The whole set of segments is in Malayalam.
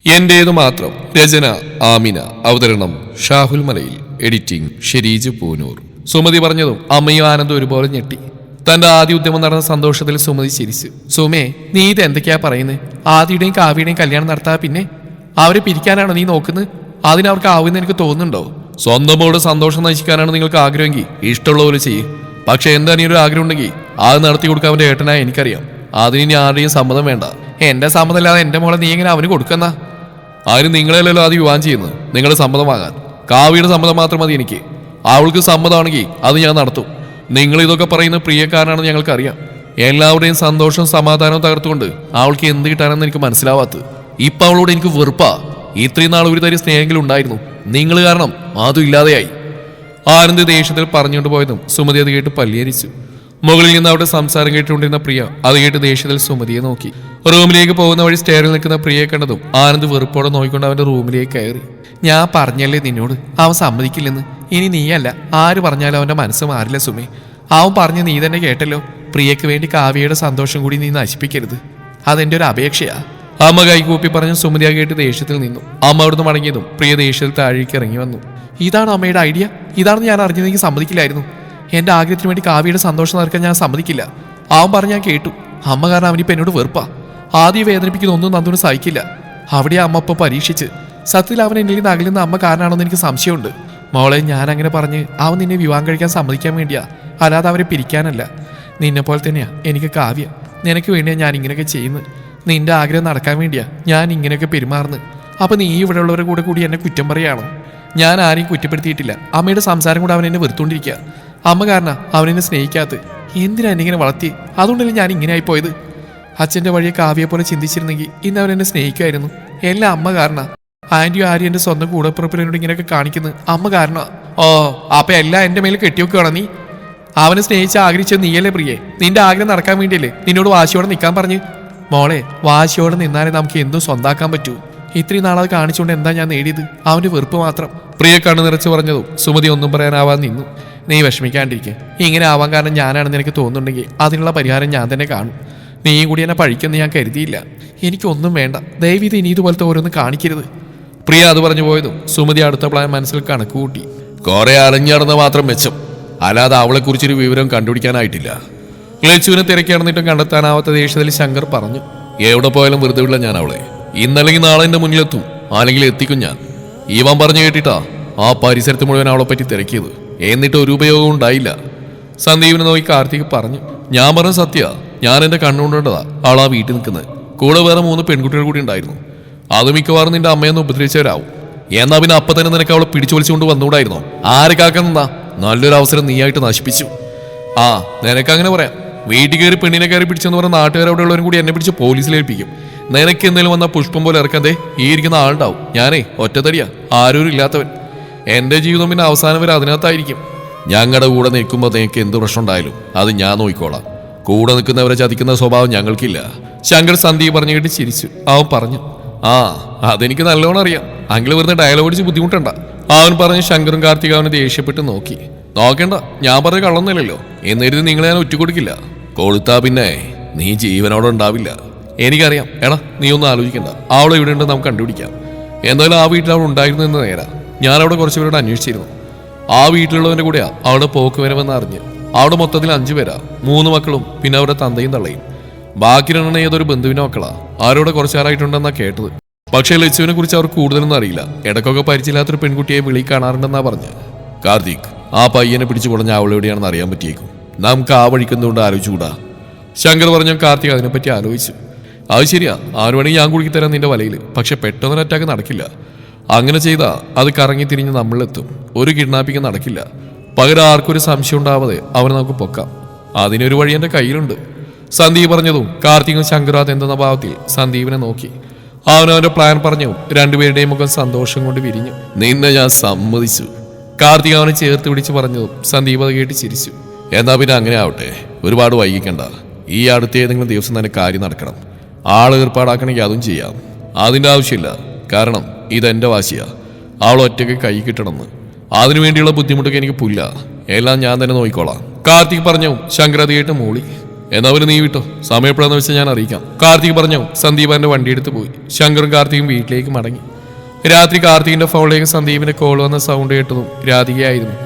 എന്റേതു മാത്രം. രചന ആമിന. അവതരണം ഷാഹുൽ മലയിൽ. എഡിറ്റിംഗ് ഷെരീജ് പൂനൂർ. സുമതി പറഞ്ഞതും അമ്മയും ആനന്ദും ഒരുപോലെ ഞെട്ടി. തന്റെ ആദ്യ ഉദ്യമം നടന്ന സന്തോഷത്തിൽ സുമതി ചിരിച്ചു. സുമേ, നീ ഇത് എന്തൊക്കെയാ പറയുന്നത്? ആദിയുടെയും കാവ്യയുടെയും കല്യാണം നടത്താ പിന്നെ അവരെ പിരിക്കാനാണോ നീ നോക്കുന്നത്? അതിനവർക്ക് ആവുമെന്ന് എനിക്ക് തോന്നുന്നുണ്ടോ? സ്വന്തമോട് സന്തോഷം നയിക്കാനാണ് നിങ്ങൾക്ക് ആഗ്രഹമെങ്കിൽ ഇഷ്ടമുള്ള പോലെ ചെയ്യ്. പക്ഷെ എന്താ നീ ഒരു ആഗ്രഹം ഉണ്ടെങ്കിൽ അത് നടത്തി കൊടുക്കാൻ അവന്റെ ഏട്ടനായ എനിക്കറിയാം. അതിന് ആരുടെയും സമ്മതം വേണ്ട. എന്റെ സമ്മതമില്ലാതെ എന്റെ മോളെ നീ എങ്ങനെ അവന് കൊടുക്കുന്ന? അതിന് നിങ്ങളെല്ലാം അത് വിവാഹം ചെയ്യുന്നത് നിങ്ങളുടെ സമ്മതം വാങ്ങാൻ. കാവ്യയുടെ സമ്മതം മാത്രം മതി എനിക്ക്. അവൾക്ക് സമ്മതമാണെങ്കിൽ അത് ഞാൻ നടത്തും. നിങ്ങൾ ഇതൊക്കെ പറയുന്ന പ്രിയക്കാരനാണെന്ന് ഞങ്ങൾക്കറിയാം. എല്ലാവരുടെയും സന്തോഷവും സമാധാനവും തകർത്തുകൊണ്ട് അവൾക്ക് എന്ത് കിട്ടാനെന്ന് എനിക്ക് മനസ്സിലാവാത്തത്. ഇപ്പൊ അവളോട് എനിക്ക് വെറുപ്പാ. ഇത്രയും നാൾ ഒരു തരം സ്നേഹമെങ്കിലും ഉണ്ടായിരുന്നു. നിങ്ങൾ കാരണം അതും ഇല്ലാതെയായി. ആനന്ദ് ദേഷ്യത്തിൽ പറഞ്ഞുകൊണ്ട് പോയതും സുമതി അത് കേട്ട് പല്ലിയരിച്ചു. മുകളിൽ നിന്ന് അവിടെ സംസാരം കേട്ടുകൊണ്ടിരുന്ന പ്രിയ അത് കേട്ട് ദേഷ്യത്തിൽ സുമതിയെ നോക്കി. റൂമിലേക്ക് പോകുന്ന വഴി സ്റ്റെയറിൽ നിൽക്കുന്ന പ്രിയയെ കണ്ടതും ആനന്ദ് വെറുപ്പോടെ നോക്കിക്കൊണ്ട് അവന്റെ റൂമിലേക്ക് കയറി. ഞാൻ പറഞ്ഞല്ലേ നിന്നോട്, അവൻ സമ്മതിക്കില്ലെന്ന്. ഇനി നീയല്ല, ആര് പറഞ്ഞാലും അവന്റെ മനസ്സ് മാറില്ല സുമേ. അവൻ പറഞ്ഞ് നീ തന്നെ കേട്ടല്ലോ. പ്രിയക്ക് വേണ്ടി കാവ്യയുടെ സന്തോഷം കൂടി നീ നശിപ്പിക്കരുത്. അതെന്റെ ഒരു അപേക്ഷയാ. അമ്മ കൈകൂപ്പി പറഞ്ഞ് സുമതിയെ കേട്ട് ദേഷ്യത്തിൽ നിന്നു. അമ്മ അവിടുന്ന് മടങ്ങിയതും പ്രിയ ദേഷ്യത്തിൽ താഴേക്ക് ഇറങ്ങി വന്നു. ഇതാണ് അമ്മയുടെ ഐഡിയ? ഇതാണെന്ന് ഞാൻ അറിഞ്ഞതെങ്കിൽ സമ്മതിക്കില്ലായിരുന്നു. എന്റെ ആഗ്രഹത്തിന് വേണ്ടി കാവ്യയുടെ സന്തോഷം നടക്കാൻ ഞാൻ സമ്മതിക്കില്ല. അവൻ പറഞ്ഞ് ഞാൻ കേട്ടു. അമ്മ കാരണം അവനിപ്പോ എന്നോട് വെറുപ്പാ. ആദ്യം വേദനിപ്പിക്കുന്ന ഒന്നും നന്ദുവിന് സഹിക്കില്ല. അവിടെ അമ്മ ഇപ്പൊ പരീക്ഷിച്ച്. സത്യത്തിൽ അവൻ എന്നിൽ നിന്ന് അകലുന്ന അമ്മ കാരണമാണെന്ന് എനിക്ക് സംശയമുണ്ട്. മോളെ, ഞാൻ അങ്ങനെ പറഞ്ഞ് അവൻ നിന്നെ വിവാഹം കഴിക്കാൻ സമ്മതിക്കാൻ വേണ്ടിയാ, അല്ലാതെ അവരെ പിരിക്കാനല്ല. നിന്നെ പോലെ തന്നെയാ എനിക്ക് കാവ്യ. നിനക്ക് വേണ്ടിയാ ഞാൻ ഇങ്ങനെയൊക്കെ ചെയ്യുന്നത്. നിന്റെ ആഗ്രഹം നടക്കാൻ വേണ്ടിയാ ഞാൻ ഇങ്ങനെയൊക്കെ പെരുമാറുന്നത്. അപ്പൊ നീ ഇവിടെ ഉള്ളവരുടെ കൂടി എന്നെ കുറ്റം പറയാണോ? ഞാൻ ആരെയും കുറ്റപ്പെടുത്തിയിട്ടില്ല. അമ്മയുടെ സംസാരം കൂടെ അവൻ എന്നെ വെറുത്തോണ്ടിരിക്കുക. അമ്മ കാരണം അവനെന്നെ സ്നേഹിക്കാത്ത. എന്തിനാ എന്നെ ഇങ്ങനെ വളർത്തി? അതുകൊണ്ടല്ലേ ഞാൻ ഇങ്ങനെ ആയിപ്പോയത്. അച്ഛൻ്റെ വഴിയെ കാവ്യെ പോലെ ചിന്തിച്ചിരുന്നെങ്കിൽ ഇന്ന് അവൻ എന്നെ സ്നേഹിക്കുമായിരുന്നു. എല്ലാം അമ്മ കാരണ. ആന്റിയും ആര്യ എന്റെ സ്വന്തം കൂടപ്പുറപ്പിനോട് ഇങ്ങനെയൊക്കെ കാണിക്കുന്നത് അമ്മ കാരണമാ. ഓ, അപ്പൊ എല്ലാം എന്റെ മേലെ കെട്ടിവെക്കുകയാണോ നീ? അവനെ സ്നേഹിച്ച് ആഗ്രഹിച്ചത് നീയല്ലേ പ്രിയേ? നിന്റെ ആഗ്രഹം നടക്കാൻ വേണ്ടിയല്ലേ നിന്നോട് വാശിയോടെ നിൽക്കാൻ പറഞ്ഞ്? മോളെ, വാശിയോടെ നിന്നാലേ നമുക്ക് എന്തും സ്വന്താക്കാൻ പറ്റൂ. ഇത്രയും നാളത് കാണിച്ചുകൊണ്ട് എന്താ ഞാൻ നേടിയത്? അവന്റെ വെറുപ്പ് മാത്രം. പ്രിയ കണ്ണു നിറച്ച് പറഞ്ഞതും സുമതി ഒന്നും പറയാനാവാൻ നിന്നു. നീ വിഷമിക്കാണ്ടിരിക്കുക. ഇങ്ങനെ ആവാൻ കാരണം ഞാനാണെന്ന് എനിക്ക് തോന്നുന്നുണ്ടെങ്കിൽ അതിനുള്ള പരിഹാരം ഞാൻ തന്നെ കാണും. നീയും കൂടി എന്നെ പഴിക്കുമെന്ന് ഞാൻ കരുതിയില്ല. എനിക്കൊന്നും വേണ്ട. ദയവീത് ഇനി ഇതുപോലത്തെ ഓരോന്ന് കാണിക്കരുത്. പ്രിയ അത് പറഞ്ഞു പോയതും സുമതി അടുത്ത പ്ലാൻ മനസ്സിൽ കണക്ക് കൂട്ടി. കുറെ അലഞ്ഞടന്ന് മാത്രം മെച്ചം, അല്ലാതെ അവളെ കുറിച്ചൊരു വിവരം കണ്ടുപിടിക്കാനായിട്ടില്ല. ലച്ചുവിനെ തിരക്കി നടന്നിട്ടും കണ്ടെത്താനാവാത്ത ദേഷ്യത്തിൽ ശങ്കർ പറഞ്ഞു. എവിടെ പോയാലും വെറുതെ വിടില്ല ഞാൻ അവളെ. ഇന്നല്ലെങ്കിൽ നാളെ എന്റെ മുന്നിലെത്തും, അല്ലെങ്കിൽ എത്തിക്കും ഞാൻ. ഇവൻ പറഞ്ഞു കേട്ടിട്ടാ ആ പരിസരത്ത് മുഴുവൻ അവളെ പറ്റി തിരക്കിയത്. എന്നിട്ട് ഒരു ഉപയോഗവും ഉണ്ടായില്ല. സന്ദീപിനെ നോക്കി കാർത്തിക് പറഞ്ഞു. ഞാൻ പറഞ്ഞ സത്യ, ഞാൻ എന്റെ കണ്ണുകൊണ്ടതാ അവൾ ആ വീട്ടിൽ നിൽക്കുന്നത്. കൂടെ വേറെ 3 പെൺകുട്ടികൾ കൂടി ഉണ്ടായിരുന്നു. അത് മിക്കവാറും നിന്റെ അമ്മയെന്ന് ഉപദ്രവിച്ചവരാവും. എന്നാ പിന്നെ അപ്പൊ തന്നെ നിനക്ക് അവളെ പിടിച്ചു വലിച്ചുകൊണ്ട് വന്നുകൂടായിരുന്നോ? ആരെ കാക്കുന്ന നല്ലൊരു അവസരം നീയായിട്ട് നശിപ്പിച്ചു. ആ, നിനക്കങ്ങനെ പറയാം. വീട്ടിൽ കയറി പെണ്ണിനെ കയറി പിടിച്ചെന്ന് പറഞ്ഞ നാട്ടുകാരവിടെ ഉള്ളവരും കൂടി എന്നെ പിടിച്ച് പോലീസിലേൽപ്പിക്കും. നിനക്ക് എന്തെങ്കിലും വന്ന പുഷ്പം പോലെ ഇറക്കാതെ ഈ ഇരിക്കുന്ന ആളുണ്ടാവും. ഞാനേ ഒറ്റത്തടിയാ, ആരും ഇല്ലാത്തവൻ. എന്റെ ജീവിതം പിന്നെ അവസാനം വരെ അതിനകത്തായിരിക്കും. ഞങ്ങളുടെ കൂടെ നിൽക്കുമ്പോൾ നിനക്ക് എന്ത് പ്രശ്നം ഉണ്ടായാലും അത് ഞാൻ നോക്കിക്കോളാം. കൂടെ നിൽക്കുന്നവരെ ചതിക്കുന്ന സ്വഭാവം ഞങ്ങൾക്കില്ല. ശങ്കർ സന്ദീപ് പറഞ്ഞു കേട്ട് ചിരിച്ചു. അവൻ പറഞ്ഞു. ആ, അതെനിക്ക് നല്ലോണം അറിയാം. അങ്കിൾ വെറുതെ ഡയലോഗ് അടിച്ച് ബുദ്ധിമുട്ടണ്ട. അവൻ പറഞ്ഞ് ശങ്കറും കാർത്തിക അവനെ ദേഷ്യപ്പെട്ട് നോക്കി. നോക്കണ്ട, ഞാൻ പറഞ്ഞ കള്ളൊന്നുമില്ലല്ലോ. എന്നിരുന്ന് നിങ്ങളെ ഞാൻ ഒറ്റുകൊടുക്കില്ല. കൊടുത്താ പിന്നെ നീ ജീവനോടെ ഉണ്ടാവില്ല. എനിക്കറിയാം. എടാ, നീ ഒന്നും ആലോചിക്കണ്ട. അവളെ ഇവിടെ ഉണ്ട്, നമുക്ക് കണ്ടുപിടിക്കാം. എന്തായാലും ആ വീട്ടിൽ അവൾ ഉണ്ടായിരുന്നു എന്ന് നേരാ. ഞാനവിടെ കുറച്ചുപേരോട് അന്വേഷിച്ചിരുന്നു. ആ വീട്ടിലുള്ളവന്റെ കൂടെയാ അവിടെ പോക്ക് വരവെന്ന് അറിഞ്ഞ്. അവിടെ മൊത്തത്തിൽ 5 പേരാ. 3 മക്കളും പിന്നെ അവരുടെ തന്തയും തള്ളയും. ബാക്കി 2 ഏതൊരു ബന്ധുവിന്റെ മക്കളാ. ആരോടെ കുറച്ചാറായിട്ടുണ്ടെന്നാ കേട്ടത്. പക്ഷേ ലച്ചുവിനെ കുറിച്ച് അവർക്ക് കൂടുതലൊന്നും അറിയില്ല. ഇടയ്ക്കൊക്കെ പരിചയമില്ലാത്തൊരു പെൺകുട്ടിയെ വിളി കാണാറുണ്ടെന്നാ പറഞ്ഞ്. കാർത്തിക്, ആ പയ്യനെ പിടിച്ചു കുടഞ്ഞ അവളെവിടെയാണെന്ന് അറിയാൻ പറ്റിയേക്കും. നമുക്ക് ആ വഴിക്കുന്നതുകൊണ്ട് ആലോചിച്ചുകൂടാ. ശങ്കർ പറഞ്ഞു. കാർത്തിക് അതിനെപ്പറ്റി ആലോചിച്ചു. അത് ശരിയാ, 6 മണിക്ക് ഞാൻ കുടുക്കി തരാം നിന്റെ വലയിൽ. പക്ഷെ പെട്ടെന്നൊരു അറ്റാക്ക് നടക്കില്ല. അങ്ങനെ ചെയ്താ അത് കറങ്ങി തിരിഞ്ഞ് നമ്മളിലെത്തും. ഒരു കിഡ്നാപ്പിംഗ് നടക്കില്ല. പകരം ആർക്കൊരു സംശയം ഉണ്ടാവാതെ അവനെ നമുക്ക് പൊക്കാം. അതിനൊരു വഴി എന്റെ കയ്യിലുണ്ട്. സന്ദീപ് പറഞ്ഞതും കാർത്തികും ശങ്കറാത് എന്തെന്ന ഭാവത്തിൽ സന്ദീപിനെ നോക്കി. അവനവന്റെ പ്ലാൻ പറഞ്ഞു. രണ്ടുപേരുടെയും മുഖം സന്തോഷം കൊണ്ട് വിരിഞ്ഞു. നിന്നെ ഞാൻ സമ്മതിച്ചു. കാർത്തിക് അവനെ ചേർത്ത് പിടിച്ച് പറഞ്ഞതും സന്ദീപ് അത് കേട്ട് ചിരിച്ചു. എന്നാ പിന്നെ അങ്ങനെ ആവട്ടെ, ഒരുപാട് വൈകിക്കണ്ട. ഈ അടുത്ത ഏതെങ്കിലും ദിവസം തന്നെ കാര്യം നടക്കണം. ആള് ഏർപ്പാടാക്കണമെങ്കിൽ അതും ചെയ്യാം. അതിന്റെ ആവശ്യമില്ല. കാരണം ഇതെന്റെ വാശിയാ. അവൾ ഒറ്റയ്ക്ക് കൈ കിട്ടണമെന്ന്. അതിനുവേണ്ടിയുള്ള ബുദ്ധിമുട്ടൊക്കെ എനിക്ക് പുല്ല. എല്ലാം ഞാൻ തന്നെ നോക്കിക്കോളാം. കാർത്തിക് പറഞ്ഞു. ശങ്കർ അത് കേട്ട് മൂളി. എന്നവര് നീ വിട്ടോ, സമയം എപ്പോഴാന്ന് വെച്ചാൽ ഞാൻ അറിയിക്കാം. കാർത്തിക് പറഞ്ഞു. സന്ദീപന്റെ വണ്ടി എടുത്ത് പോയി. ശങ്കറും കാർത്തികും വീട്ടിലേക്ക് മടങ്ങി. രാത്രി കാർത്തികിന്റെ ഫോണിലേക്ക് സന്ദീപിന്റെ കോൾ വന്ന സൗണ്ട് കേട്ടതും രാധികയായിരുന്നു.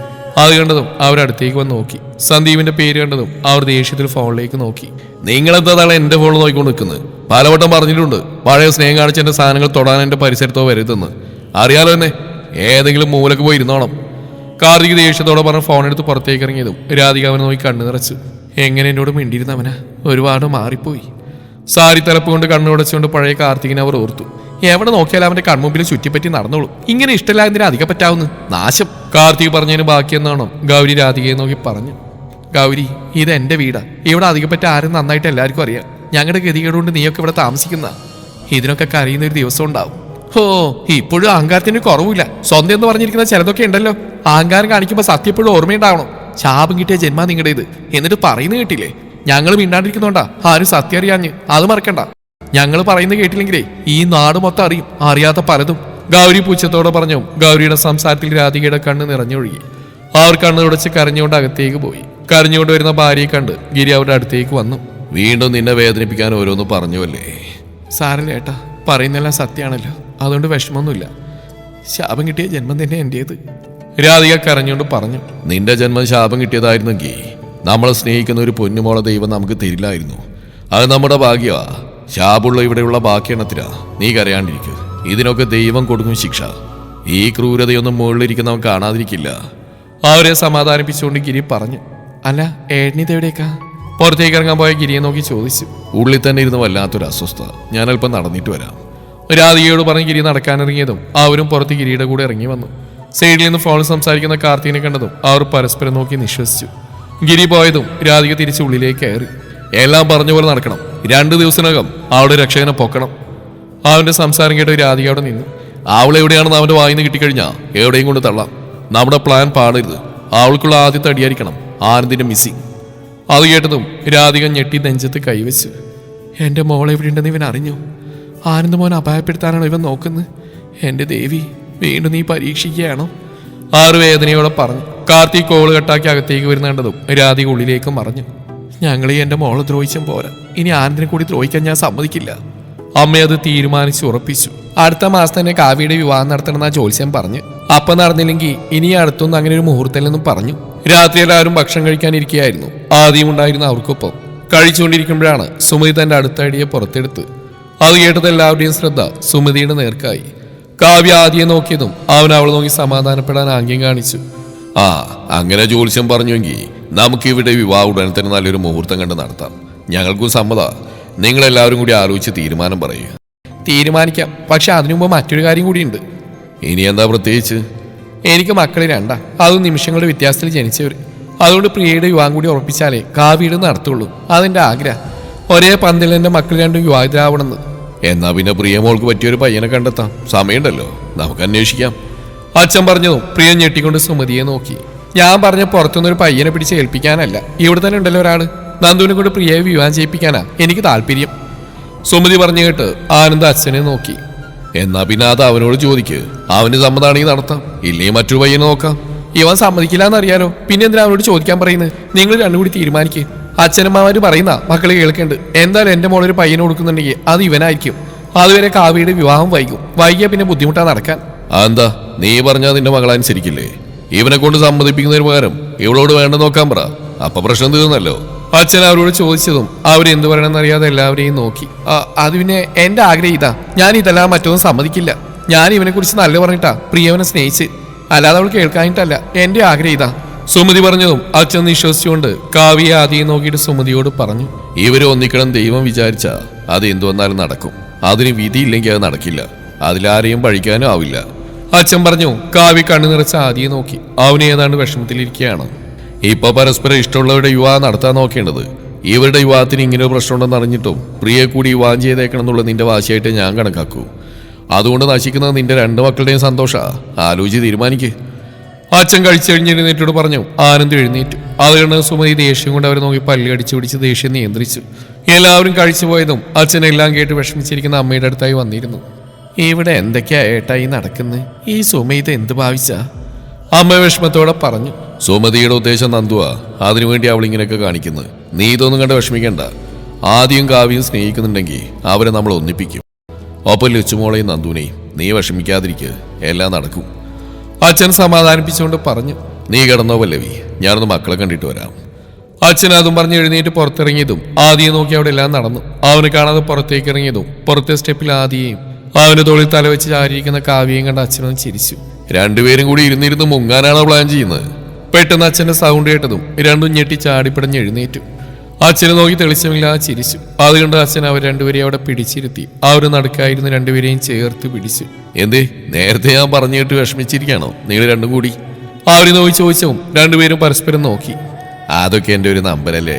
അത് കണ്ടതും അവരടുത്തേക്ക് വന്ന് നോക്കി. സന്ദീപിന്റെ പേര് കണ്ടതും അവർ ദേഷ്യത്തിൽ ഫോണിലേക്ക് നോക്കി. നിങ്ങളെന്താണ് എന്റെ ഫോണിൽ നോക്കിക്കൊണ്ട് നിൽക്കുന്നത്? പലവട്ടം പറഞ്ഞിട്ടുണ്ട് പഴയ സ്നേഹം കാണിച്ച് എന്റെ സാധനങ്ങൾ തൊടാൻ എന്റെ പരിസരത്തോ വരുതെന്ന്. അറിയാലോ എന്നെ, ഏതെങ്കിലും മൂലക്ക് പോയി ഇരുന്നോണം. കാർത്തിക് ദേഷ്യത്തോടെ പറഞ്ഞ് ഫോൺ എടുത്ത് പുറത്തേക്ക് ഇറങ്ങിയതും രാധിക അവനെ നോക്കി കണ്ണു നിറച്ചു. എങ്ങനെ എന്നോട് മിണ്ടിയിരുന്നവനാ, ഒരുപാട് മാറിപ്പോയി. സാരി തലപ്പ് കൊണ്ട് കണ്ണുടച്ചുകൊണ്ട് പഴയ കാർത്തികിനെ അവർ ഓർത്തു. എവിടെ നോക്കിയാലും അവന്റെ കൺമുമ്പിൽ ചുറ്റിപ്പറ്റി നടന്നോളൂ. ഇങ്ങനെ ഇഷ്ടമില്ല എന്തിനാ അധികം പറ്റാവുന്നു നാശം. കാർത്തിക് പറഞ്ഞതിന് ബാക്കിയെന്നാണോ ഗൗരി രാധികയെ നോക്കി പറഞ്ഞു. ഗൗരി, ഇത് എന്റെ വീടാ. ഇവിടെ അധികപ്പറ്റ ആരും നന്നായിട്ട് എല്ലാവർക്കും അറിയാം. ഞങ്ങളുടെ ഗതികേട് കൊണ്ട് നീയൊക്കെ ഇവിടെ താമസിക്കുന്ന ഇതിനൊക്കെ കരയുന്ന ഒരു ദിവസം ഉണ്ടാവും. ഓ, ഇപ്പോഴും അഹങ്കാരത്തിന് കുറവില്ല. സ്വന്തം എന്ന് പറഞ്ഞിരിക്കുന്ന ചിലതൊക്കെ ഉണ്ടല്ലോ. അഹങ്കാരം കാണിക്കുമ്പോൾ സത്യപ്പോഴും ഓർമ്മയുണ്ടാവണം. ശാപം കിട്ടിയ ജന്മ നിങ്ങളുടേത് എന്നിട്ട് പറയുന്നത് കേട്ടില്ലേ? ഞങ്ങൾ മിണ്ടാണ്ടിരിക്കുന്നോണ്ടാ ആരും സത്യം അറിയാഞ്ഞ്. അത് മറക്കണ്ട. ഞങ്ങൾ പറയുന്നത് കേട്ടില്ലെങ്കിലേ ഈ നാട് മൊത്തം അറിയും, അറിയാത്ത പലതും. ഗൗരി പുച്ഛത്തോടെ പറഞ്ഞു. ഗൗരിയുടെ സംസാരത്തിൽ രാധികയുടെ കണ്ണ് നിറഞ്ഞൊഴുകി. അവർ കണ്ണ് തുടച്ച് കരഞ്ഞുകൊണ്ട് അകത്തേക്ക് പോയി. കരഞ്ഞുകൊണ്ട് വരുന്ന ഭാര്യയെ കണ്ട് ഗിരി അവരുടെ അടുത്തേക്ക് വന്നു. വീണ്ടും നിന്നെ വേദനിപ്പിക്കാൻ ഓരോന്ന് പറഞ്ഞുവല്ലേ? സാരല്ല ഏട്ടാ, പറയുന്നെല്ലാം സത്യമാണല്ലോ, അതുകൊണ്ട് വിഷമമൊന്നുമില്ല. ശാപം കിട്ടിയ ജന്മം തന്നെ എന്റേത്. രാധിക കരഞ്ഞുകൊണ്ട് പറഞ്ഞു. നിന്റെ ജന്മം ശാപം കിട്ടിയതായിരുന്നെങ്കിൽ നമ്മളെ സ്നേഹിക്കുന്ന ഒരു പൊന്നുമോളെ ദൈവം നമുക്ക് തരില്ലായിരുന്നു. അത് നമ്മുടെ ഭാഗ്യമാ. ശാപുള്ള ഇവിടെയുള്ള ബാക്കിയെണ്ണത്തിനാ നീ കരയാണ്ടിരിക്കുക. ഇതിനൊക്കെ ദൈവം കൊടുക്കും ശിക്ഷ. ഈ ക്രൂരതയൊന്നും മുകളിലിരിക്കുന്നവൻ കാണാതിരിക്കില്ല. അവരെ സമാധാനിപ്പിച്ചുകൊണ്ട് ഗിരി പറഞ്ഞു. അല്ല, ഏട്ടനിത് എവിടേക്കാ? പുറത്തേക്ക് ഇറങ്ങാൻ പോയ ഗിരിയെ നോക്കി ചോദിച്ചു. ഉള്ളിൽ തന്നെ ഇരുന്ന് വല്ലാത്തൊരു അസ്വസ്ഥത, ഞാൻ അല്പം നടന്നിട്ട് വരാം. രാധികയോട് പറഞ്ഞ് ഗിരി നടക്കാനിറങ്ങിയതും അവരും പുറത്ത് ഗിരിയുടെ കൂടെ ഇറങ്ങി വന്നു. സൈഡിൽ നിന്ന് ഫോണിൽ സംസാരിക്കുന്ന കാർത്തികിനെ കണ്ടതും അവർ പരസ്പരം നോക്കി നിശ്വസിച്ചു. ഗിരി പോയതും രാധിക തിരിച്ച് ഉള്ളിലേക്ക് കയറി. എല്ലാം പറഞ്ഞ പോലെ നടക്കണം. 2 ദിവസത്തിനകം അവളുടെ രക്ഷകനെ പൊക്കണം. അവന്റെ സംസാരം കേട്ട് രാധിക അവിടെ നിന്നു. അവളെവിടെയാണെന്ന് അവന്റെ വായിന്ന് കിട്ടിക്കഴിഞ്ഞാൽ എവിടെയും കൊണ്ട് തള്ളാം. നമ്മുടെ പ്ലാൻ പാടരുത്. അവൾക്കുള്ള ആദ്യത്തെ അടിയായിരിക്കണം ആനന്ദിന്റെ മിസ്സിങ്. അത് കേട്ടതും രാധിക ഞെട്ടി നെഞ്ചത്ത് കൈവച്ചു. എന്റെ മോളെ എവിടെയുണ്ടെന്ന് ഇവൻ അറിഞ്ഞു. ആനന്ദ് മോൻ അപായപ്പെടുത്താനാണോ ഇവൻ നോക്കുന്നത്? എന്റെ ദേവി, വീണ്ടും നീ പരീക്ഷിക്കുകയാണോ? ആറ് വേദനയോടെ പറഞ്ഞു. കാർത്തിക് കോള് കട്ടാക്കി അകത്തേക്ക് വരുന്ന കണ്ടതും രാധിക ഉള്ളിലേക്ക് മറഞ്ഞു. ഞങ്ങളീ എന്റെ മോളെ ദ്രോഹിച്ചും പോരാ, ഇനി ആനന്ദിനെ കൂടി ദ്രോഹിക്കാൻ ഞാൻ സമ്മതിക്കില്ല. അമ്മയത് തീരുമാനിച്ച് ഉറപ്പിച്ചു. അടുത്ത മാസം തന്നെ കാവ്യയുടെ വിവാഹം നടത്തണമെന്നാ ജോത്സ്യം പറഞ്ഞു. അപ്പം നടന്നില്ലെങ്കിൽ ഇനി അടുത്തൊന്നും അങ്ങനെ ഒരു മുഹൂർത്തമില്ലെന്നും പറഞ്ഞു. രാത്രി എല്ലാവരും ഭക്ഷണം കഴിക്കാനിരിക്കുകയായിരുന്നു. ആദ്യം ഉണ്ടായിരുന്ന അവർക്കൊപ്പം കഴിച്ചുകൊണ്ടിരിക്കുമ്പോഴാണ് സുമതി തന്റെ അടുത്ത അടിയെ പുറത്തെടുത്ത്. അത് കേട്ടത് എല്ലാവരുടെയും ശ്രദ്ധ സുമതിയുടെ നേർക്കായി. കാവ്യ ആദ്യം നോക്കിയതും അവൻ അവൾ നോക്കി സമാധാനപ്പെടാൻ ആംഗ്യം കാണിച്ചു. ആ, അങ്ങനെ ജോത്സ്യം പറഞ്ഞുവെങ്കിൽ നമുക്കിവിടെ വിവാഹം ഉടനെ തന്നെ നല്ലൊരു മുഹൂർത്തം കണ്ട് നടത്താം. ഞങ്ങൾക്കും സമ്മത. നിങ്ങളെല്ലാവരും കൂടി ആലോചിച്ച് തീരുമാനം പറയുക. തീരുമാനിക്കാം, പക്ഷെ അതിനു മുമ്പ് മറ്റൊരു കാര്യം കൂടിയുണ്ട്. ഇനി എന്താ പ്രത്യേകിച്ച്? എനിക്ക് മക്കൾ 2, അതും നിമിഷങ്ങളുടെ വ്യത്യാസത്തിൽ ജനിച്ചവർ. അതുകൊണ്ട് പ്രിയയുടെ വിവാഹം കൂടി ഉറപ്പിച്ചാലേ കാവ്യയുടെ നടത്തുള്ളൂ. അതെന്റെ ആഗ്രഹം. ഒരേ പന്തിൽ എൻ്റെ മക്കൾ 2 വിവാഹിതരാവണമെന്ന്. എന്നാ പിന്നെ പ്രിയ മോൾക്ക് പറ്റിയൊരു പയ്യനെ കണ്ടെത്താം. സമയമുണ്ടല്ലോ, നമുക്ക് അന്വേഷിക്കാം. അച്ഛൻ പറഞ്ഞതും പ്രിയ ഞെട്ടിക്കൊണ്ട് സുമതിയെ നോക്കി. ഞാൻ പറഞ്ഞ പുറത്തുനിന്നൊരു പയ്യനെ പിടിച്ച് ഏൽപ്പിക്കാനല്ല, ഇവിടെ തന്നെ ഉണ്ടല്ലോ ഒരാള്. നന്ദുവിനെ കൊണ്ട് പ്രിയയെ വിവാഹം ചെയ്യിപ്പിക്കാനാ എനിക്ക് താല്പര്യം. സുമതി പറഞ്ഞു കേട്ട് ആനന്ദ് അച്ഛനെ നോക്കി. എന്നാ പിന്നെ അത് അവനോട് ചോദിക്ക്. അവന് സമ്മതാണെങ്കിൽ നടത്താം, ഇല്ലെങ്കിൽ മറ്റൊരു പയ്യനെ നോക്കാം. ഇവൻ സമ്മതിക്കില്ല എന്നറിയാലോ, പിന്നെ എന്തിനാ അവനോട് ചോദിക്കാൻ പറയുന്നത്? നിങ്ങൾ രണ്ടും കൂടി തീരുമാനിക്ക്. അച്ഛനമ്മമാര് പറയുന്ന മക്കളെ കേൾക്കേണ്ട. എന്തായാലും എന്റെ മോളൊരു പയ്യനെ കൊടുക്കുന്നുണ്ടെങ്കിൽ അത് ഇവനായിരിക്കും. അതുവരെ കാവ്യയുടെ വിവാഹം വൈകിയ പിന്നെ ബുദ്ധിമുട്ടാ നടക്കാൻ. അതെന്താ നീ പറഞ്ഞാൽ നിന്റെ മകളനുസരിക്കില്ലേ? ഇവനെ കൊണ്ട് സമ്മതിപ്പിക്കുന്നതിന് പകരം ഇവളോട് വേണ്ട നോക്കാൻ പറ. അപ്പൊ പ്രശ്നം തീർന്നല്ലോ. അച്ഛൻ അവരോട് ചോദിച്ചതും അവരെന്ത് പറയണമെന്നറിയാതെ എല്ലാവരെയും നോക്കി. അത് പിന്നെ എന്റെ ആഗ്രഹം ഇതാ, ഞാൻ ഇതെല്ലാം മറ്റൊന്നും സമ്മതിക്കില്ല. ഞാൻ ഇവനെ കുറിച്ച് നല്ല പറഞ്ഞിട്ടാ പ്രിയവനെ സ്നേഹിച്ച്, അല്ലാതെ അവൾ കേൾക്കാനിട്ടല്ല. എന്റെ ആഗ്രഹം ഇതാ. സുമതി പറഞ്ഞതും അച്ഛൻ വിശ്വസിച്ചുകൊണ്ട് കാവ്യ ആദ്യം നോക്കിയിട്ട് സുമതിയോട് പറഞ്ഞു. ഇവരെ ഒന്നിക്കണം ദൈവം വിചാരിച്ച അത് എന്തു വന്നാലും നടക്കും. അതിന് വിധിയില്ലെങ്കിൽ അത് നടക്കില്ല. അതിലാരെയും പഴിക്കാനും ആവില്ല. അച്ഛൻ പറഞ്ഞു. കാവ്യ കണ്ണു നിറച്ച് ആദ്യം നോക്കി. അവന് ഏതാണ്ട് വിഷമത്തിലിരിക്കുകയാണ്. ഇപ്പൊ പരസ്പരം ഇഷ്ടമുള്ളവരുടെ വിവാഹം നടത്താൻ നോക്കേണ്ടത്. ഇവരുടെ വിവാഹത്തിന് ഇങ്ങനെ പ്രശ്നമുണ്ടെന്ന് അറിഞ്ഞിട്ടും പ്രിയെ കൂടി വിവാഹം ചെയ്തേക്കണം എന്നുള്ള നിന്റെ വാശിയായിട്ട് ഞാൻ കണക്കാക്കൂ. അതുകൊണ്ട് നശിക്കുന്നത് നിന്റെ 2 മക്കളുടെയും സന്തോഷ. ആലോചിച്ച് തീരുമാനിക്ക്. അച്ഛൻ കഴിച്ചു കഴിഞ്ഞെഴുന്നേറ്റോട് പറഞ്ഞു. ആനന്ദ് എഴുന്നേറ്റു. അത് കണ്ട് സുമതി ദേഷ്യം കൊണ്ട് അവരെ നോക്കി പല്ലി അടിച്ചു പിടിച്ച് ദേഷ്യം നിയന്ത്രിച്ചു. എല്ലാവരും കഴിച്ചു പോയതും അച്ഛൻ എല്ലാം കേട്ട് വിഷമിച്ചിരിക്കുന്ന അമ്മയുടെ അടുത്തായി വന്നിരുന്നു. ഇവിടെ എന്തൊക്കെയാ ഏട്ടായി നടക്കുന്നത്? ഈ സുമതി എന്ത് ഭാവിച്ചാ? അമ്മ വിഷമത്തോടെ പറഞ്ഞു. സുമതിയുടെ ഉദ്ദേശം നന്ദുവാ, അതിനുവേണ്ടി അവൾ ഇങ്ങനെയൊക്കെ കാണിക്കുന്നത്. നീ ഇതൊന്നും കണ്ട് വിഷമിക്കണ്ട. ആദ്യം കാവ്യം സ്നേഹിക്കുന്നുണ്ടെങ്കിൽ അവരെ നമ്മൾ ഒന്നിപ്പിക്കും. ഒപ്പം ലച്ചുമോളെയും നന്ദുവിനെയും നീ വിഷമിക്കാതിരിക്കുക, എല്ലാം നടക്കും. അച്ഛൻ സമാധാനിപ്പിച്ചുകൊണ്ട് പറഞ്ഞു. നീ കിടന്നോ പല്ലവി, ഞാനൊന്ന് മക്കളെ കണ്ടിട്ട് വരാം. അച്ഛൻ അതും പറഞ്ഞ് എഴുന്നേറ്റ് പുറത്തിറങ്ങിയതും ആദ്യം നോക്കി അവിടെ എല്ലാം നടന്നു. അവനെ കാണാതെ പുറത്തേക്ക് ഇറങ്ങിയതും പുറത്തെ സ്റ്റെപ്പിൽ ആദ്യം അവന് തോളിൽ തലവെച്ച് ചാരിയിരിക്കുന്ന കാവ്യയും കണ്ട അച്ഛനൊന്ന് ചിരിച്ചു. രണ്ടുപേരും കൂടി ഇരുന്നിരുന്ന് മുങ്ങാനാണോ പ്ലാൻ ചെയ്യുന്നത്? പെട്ടെന്ന് അച്ഛന്റെ സൗണ്ട് കേട്ടതും രണ്ടും ഞെട്ടി ചാടിപ്പടഞ്ഞ് എഴുന്നേറ്റു. അച്ഛനെ നോക്കി തെളിച്ചമില്ലാതെ ചിരിച്ചു. അതുകൊണ്ട് അച്ഛൻ അവർ രണ്ടുപേരെയും അവിടെ പിടിച്ചിരുത്തി. അവർ നടുക്കായിരുന്നു രണ്ടുപേരെയും ചേർത്ത് പിടിച്ചു. എന്തേ, നേരത്തെ ഞാൻ പറഞ്ഞു കേട്ട് വിഷമിച്ചിരിക്കുകയാണോ നിങ്ങൾ രണ്ടും കൂടി? അവര് നോക്കി ചോദിച്ചവും രണ്ടുപേരും പരസ്പരം നോക്കി. അതൊക്കെ എൻ്റെ ഒരു നമ്പരല്ലേ,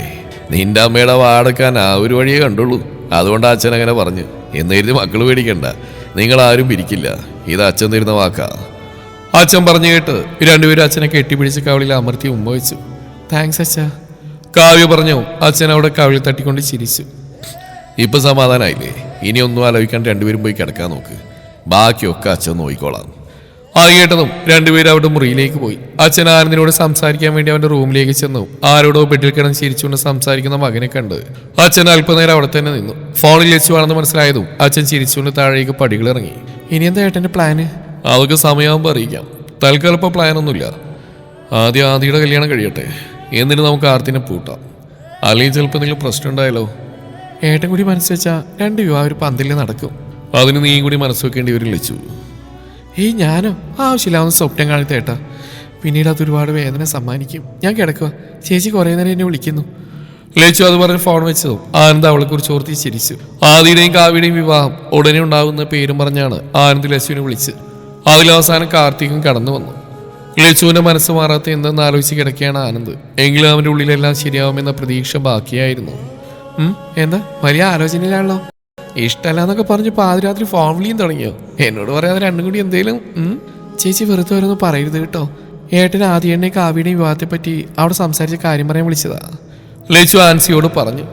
നിന്റെ അമ്മയുടെ വാടക്കാൻ ആ ഒരു വഴിയേ കണ്ടുള്ളൂ. അതുകൊണ്ട് അച്ഛൻ അങ്ങനെ പറഞ്ഞു എന്ന് കരുതി മക്കൾ പേടിക്കണ്ട, നിങ്ങളാരും പിരിക്കില്ല. ഇത് അച്ഛൻ തരുന്ന വാക്കാ. അച്ഛൻ പറഞ്ഞു കേട്ട് രണ്ടുപേരും അച്ഛനെ കെട്ടിപ്പിടിച്ച് കവിളിൽ അമർത്തി ഉമ്മ വെച്ചു. താങ്ക്സ് അച്ഛാ, കാവ്യ പറഞ്ഞു. അച്ഛൻ അവിടെ കവിളിൽ തട്ടിക്കൊണ്ട് ചിരിച്ചു. ഇപ്പൊ സമാധാനമായില്ലേ? ഇനി ഒന്നും ആലോചിക്കാണ്ട് രണ്ടുപേരും പോയി കിടക്കാൻ നോക്ക്, ബാക്കിയൊക്കെ അച്ഛൻ നോക്കിക്കോളാം. അത് കേട്ടതും രണ്ടുപേരും അവിടെ മുറിയിലേക്ക് പോയി. അച്ഛൻ ആനന്ദിനോട് സംസാരിക്കാൻ വേണ്ടി അവന്റെ റൂമിലേക്ക് ചെന്നു. ആരോടോ ബെഡിൽ കിടന്ന് ചിരിച്ചുകൊണ്ട് സംസാരിക്കുന്ന മകനെ കണ്ട് അച്ഛൻ അല്പനേരം അവിടെ തന്നെ നിന്നു. ഫോണിൽ ലച്ചുവാണെന്ന് മനസ്സിലായതും അച്ഛൻ ചിരിച്ചുകൊണ്ട് താഴേക്ക് പടികൾ ഇറങ്ങി. ഇനി എന്താ ഏട്ടന്റെ പ്ലാന്? അതൊക്കെ സമയമാകുമ്പോൾ അറിയിക്കാം. തൽക്കാലം ഇപ്പോൾ പ്ലാനൊന്നുമില്ല. ആദ്യം ആദിയുടെ കല്യാണം കഴിയട്ടെ, എന്നിട്ട് നമുക്ക് ആർത്തിനെ പൂട്ടാം. അല്ലെങ്കിൽ ചിലപ്പോൾ എന്തെങ്കിലും പ്രശ്നം ഉണ്ടായാലോ? ഏട്ടൻ കൂടി മനസ്സ് വെച്ചാൽ രണ്ട് വിവാഹം ഒരു പന്തിൽ നടക്കും. അതിന് നീയും കൂടി മനസ്സ് വെക്കേണ്ടി വരും ലച്ചു. ഞാനോ? ആവശ്യമില്ലാവുന്ന സ്വപ്നം കാണിത്തേട്ടാ, പിന്നീട് അത് ഒരുപാട് വേദന സമ്മാനിക്കും. ഞാൻ കിടക്കുക, ചേച്ചി കുറേ നേരം എന്നെ വിളിക്കുന്നു. ലച്ചു അത് പറഞ്ഞ് ഫോൺ വെച്ചതും ആനന്ദ് അവളെ കുറിച്ച് ഓർത്തി ചിരിച്ചു. ആദിയുടെയും കാവ്യയുടെയും വിവാഹം ഉടനെ ഉണ്ടാകുന്ന പേരും പറഞ്ഞാണ് ആനന്ദ് ലച്ചുവിനെ വിളിച്ച്. അതിലവസാനം കാർത്തികും കടന്നു വന്നു. ലച്ചുവിന്റെ മനസ്സ് മാറാത്ത എന്തെന്ന് ആലോചിച്ച് കിടക്കുകയാണ് ആനന്ദ്. എങ്കിലും അവന്റെ ഉള്ളിലെല്ലാം ശരിയാവുമെന്ന പ്രതീക്ഷ ബാക്കിയായിരുന്നു. എന്താ വലിയ ആലോചനയിലാണല്ലോ? ഇഷ്ടമല്ലാന്നൊക്കെ പറഞ്ഞ് പാതിരാത്രി ഫോൺ വിളിയും തുടങ്ങിയോ? എന്നോട് പറയാതെ രണ്ടും കൂടി എന്തേലും. ചേച്ചി വെറുതെ ഓരോന്നും പറയരുത് കേട്ടോ. ഏട്ടന് ആദ്യം കാവ്യയുടെയും വിവാഹത്തെ പറ്റി അവിടെ സംസാരിച്ച കാര്യം പറയാൻ വിളിച്ചതാ, ലച്ചു ആൻസിയോട് പറഞ്ഞു.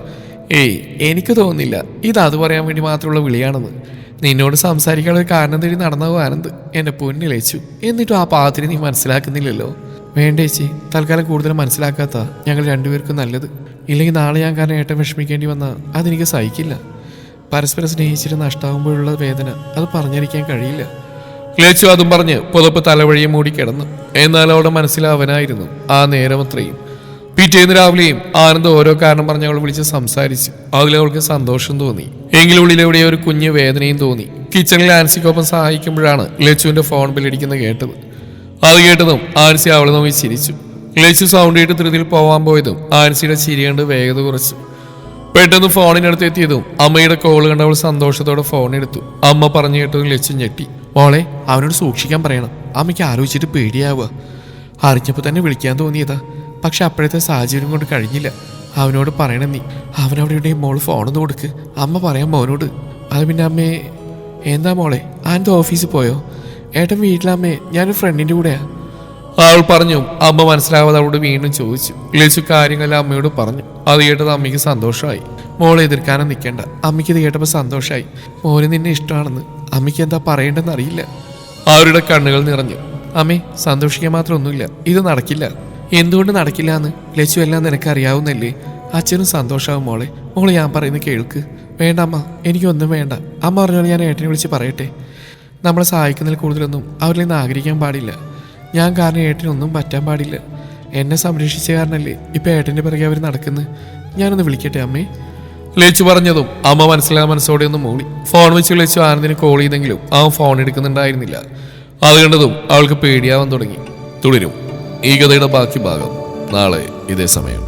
എനിക്ക് തോന്നുന്നില്ല ഇത് അത് പറയാൻ വേണ്ടി മാത്രമുള്ള വിളിയാണെന്ന്. നിന്നോട് സംസാരിക്കാനുള്ള ഒരു കാരണം തേടി നടന്നാവും ആനന്ദ്. എന്റെ പൊന്നു ലച്ചു, എന്നിട്ടും ആ പാവത്തിന് നീ മനസ്സിലാക്കുന്നില്ലല്ലോ. വേണ്ട ചേച്ചി, തൽക്കാലം കൂടുതൽ മനസ്സിലാക്കാത്ത ഞങ്ങൾ രണ്ടുപേർക്കും നല്ലത്. ഇല്ലെങ്കിൽ നാളെ ഞാൻ കാരണം ഏട്ടൻ വിഷമിക്കേണ്ടി വന്നാൽ അതെനിക്ക് സഹിക്കില്ല. പരസ്പരം സ്നേഹിച്ചിട്ട് നഷ്ടമാകുമ്പോഴുള്ള വേദന അത് പറഞ്ഞിരിക്കാൻ കഴിയില്ല. ലച്ചു അതും പറഞ്ഞ് പുതപ്പ് തലവഴിയെ മൂടി കിടന്നു. എന്നാൽ അവളുടെ മനസ്സിൽ അവനായിരുന്നു ആ നേരം അത്രയും. പിറ്റേന്ന് രാവിലെയും ആനന്ദ് ഓരോ കാരണം പറഞ്ഞ് അവൾ വിളിച്ച് സംസാരിച്ചു. അതിലവൾക്ക് സന്തോഷം തോന്നി, എങ്കിലും ഉള്ളിലെവിടെ ഒരു കുഞ്ഞു വേദനയും തോന്നി. കിച്ചണിൽ ആൻസിക്കൊപ്പം സഹായിക്കുമ്പോഴാണ് ലച്ചുവിന്റെ ഫോൺ ബില്ലടിക്കുന്നത് കേട്ടത്. അത് കേട്ടതും ആൻസി അവളെ നോക്കി ചിരിച്ചു. ലച്ചു സൗണ്ട് കേട്ട് ധൃതിയിൽ പോവാൻ പോയതും ആൻസിയുടെ ചിരി കണ്ട് വേഗത കുറച്ചു. പെട്ടെന്ന് ഫോണിനടുത്ത് എത്തിയതും അമ്മയുടെ കോൾ കണ്ട് അവൾ സന്തോഷത്തോടെ ഫോൺ എടുത്തു. അമ്മ പറഞ്ഞു കേട്ടതും ലച്ചു ഞെട്ടി. മോളെ, അവനോട് സൂക്ഷിക്കാൻ പറയണം. അമ്മയ്ക്ക് ആലോചിച്ചിട്ട് പേടിയാവുക. അറിഞ്ഞപ്പോൾ തന്നെ വിളിക്കാൻ തോന്നിയതാ, പക്ഷെ അപ്പോഴത്തെ സാഹചര്യം കൊണ്ട് കഴിഞ്ഞില്ല. അവനോട് പറയണം നീ. അവനവിടെ ഉണ്ടെങ്കിൽ മോള് ഫോണൊന്ന് കൊടുക്ക്. അമ്മ പറയാം മോനോട്. അത് പിന്നെ അമ്മേ. എന്താ മോളെ, ആൻ്റെ ഓഫീസിൽ പോയോ? ഏട്ടൻ വീട്ടിലമ്മേ, ഞാനൊരു ഫ്രണ്ടിൻ്റെ കൂടെയാ. അവൾ പറഞ്ഞു. അമ്മ മനസ്സിലാവാതെ അവളോട് വീണ്ടും ചോദിച്ചു. ലച്ചു കാര്യങ്ങളെല്ലാം അമ്മയോട് പറഞ്ഞു. അത് കേട്ടത് അമ്മയ്ക്ക് സന്തോഷമായി. മോളെ എതിർക്കാനും നിൽക്കേണ്ട. അമ്മയ്ക്ക് ഇത് കേട്ടപ്പോൾ സന്തോഷമായി. മോന് നിന്നെ ഇഷ്ടമാണെന്ന്. അമ്മയ്ക്ക് എന്താ പറയേണ്ടെന്ന് അറിയില്ല. അവരുടെ കണ്ണുകൾ നിറഞ്ഞു. അമ്മേ, സന്തോഷിക്കാൻ മാത്രം ഒന്നുമില്ല, ഇത് നടക്കില്ല. എന്തുകൊണ്ട് നടക്കില്ല എന്ന് ലച്ചു എല്ലാം നിനക്ക് അറിയാവുന്നല്ലേ? അച്ഛനും സന്തോഷമാവും മോളെ. മോളെ ഞാൻ പറയുന്നത് കേൾക്ക്. വേണ്ട അമ്മ, എനിക്കൊന്നും വേണ്ട. അമ്മ പറഞ്ഞാൽ ഞാൻ ഏട്ടനെ വിളിച്ച് പറയട്ടെ. നമ്മളെ സഹായിക്കുന്നതിൽ കൂടുതലൊന്നും അവരിൽ നിന്ന് ആഗ്രഹിക്കാൻ പാടില്ല. ഞാൻ കാരണം ഏട്ടനൊന്നും പറ്റാൻ പാടില്ല. എന്നെ സംരക്ഷിച്ച കാരണല്ലേ ഇപ്പം ഏട്ടൻ്റെ പിറകെ അവർ നടക്കുന്നത്. ഞാനൊന്ന് വിളിക്കട്ടെ അമ്മേ? ലച്ചു പറഞ്ഞതും അമ്മ മനസ്സോടെ ഒന്ന് മൂളി. ഫോൺ വെച്ച് ലച്ചു ആനന്ദിന് കോൾ ചെയ്തെങ്കിലും അവൻ ഫോൺ എടുക്കുന്നുണ്ടായിരുന്നില്ല. അത് കണ്ടതും അവൾക്ക് പേടിയാവാൻ തുടങ്ങി. തുടരും ഈ കഥയുടെ ബാക്കി ഭാഗം നാളെ ഇതേ സമയം.